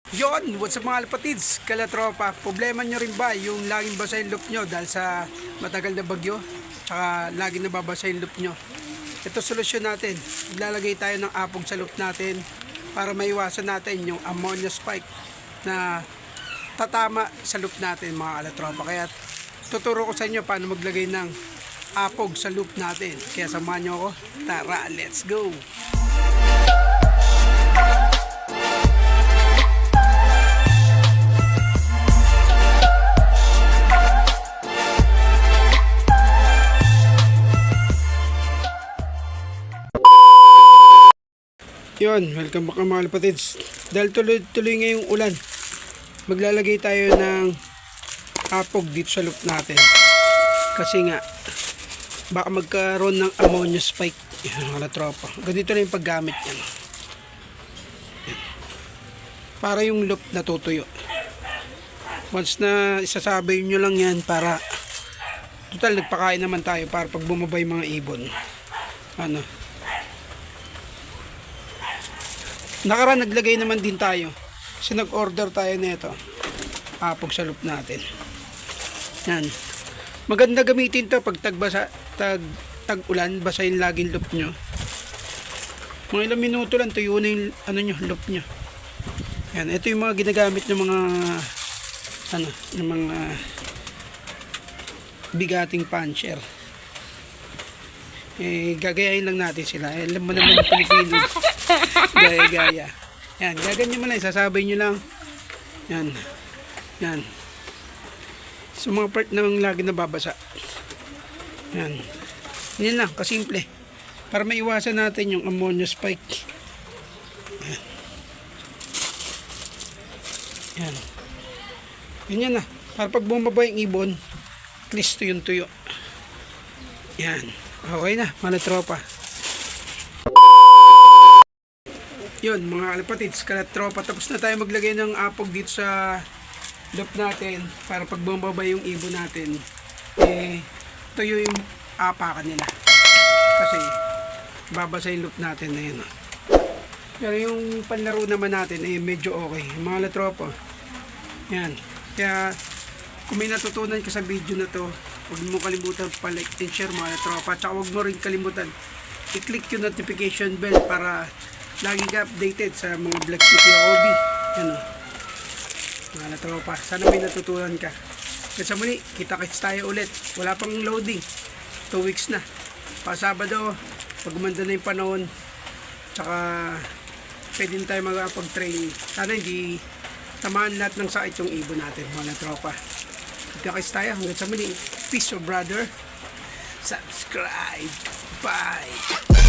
Yon, what's up mga alpatids, kalatropa. Problema nyo rin ba yung laging basa yung loop nyo dahil sa matagal na bagyo? Tsaka laging nababasa yung loop nyo. Ito solusyon natin. Ilalagay tayo ng apog sa loop natin para maiwasan natin yung ammonia spike na tatama sa loop natin mga kalatropa. Kaya tuturo ko sa inyo paano maglagay ng apog sa loop natin. Kaya samahan nyo ako. Tara, let's go! Yun, welcome back mga kapatids. Dahil tuloy-tuloy ngayong ulan, maglalagay tayo ng apog dito sa loop natin. Kasi nga, baka magkaroon ng ammonia spike. Yan, mga tropa. Ganito na yung paggamit yan. Para yung loop natutuyo. Once na isasabay nyo lang yan para, total nagpakain naman tayo para pag bumabay mga ibon. Nakaraan naglagay naman din tayo kasi nag-order tayo nito apog sa loop natin. Yan, maganda gamitin to pag tag-ulan, basahin laging loop nyo. Mga ilang minuto lang tuyo na yung loop nyo. Yan, ito yung mga ginagamit ng mga ng mga bigating puncher. Gagayahin lang natin sila. Alam mo naman yung Pilipino. Gaya-gaya. Yan, gaganyan mo lang. Sasabay nyo lang. Yan. Yan. So, mga part na lagi nababasa. Yan. Yan lang, kasimple. Para maiwasan natin yung ammonia spike. Yan. Yan. Ganyan na. Para pag bumaba yung ibon, at least yung tuyo. Yan. Okay na, mga tropa. Yun, mga kalapatids, kalatropa. Tapos na tayo maglagay ng apog dito sa loop natin para pag bumaba yung ibon natin, tuyo yung apakan nila. Kasi babasa yung loop natin na yun. Pero yung panlaro naman natin, medyo okay. Mga kalatropa. Yan. Kaya, kung may natutunan ka sa video na to, huwag mo kalimutan pa-like and share mga tropa. Tsaka huwag mo rin kalimutan i-click yung notification bell para lagi ka updated sa mga vlogs ni Kuya Obi. Yan o. Mga tropa, sana may natutunan ka. At sa muli, kita-kits tayo ulit. Wala pang loading. 2 weeks na. Pa Sabado, pag umanda na yung panahon, tsaka pwede na tayo mag-training. Sana hindi tamaan lahat ng sakit yung ibon natin mga tropa. Kita-kits tayo hanggang sa muli. Peace, brother. Subscribe. Bye.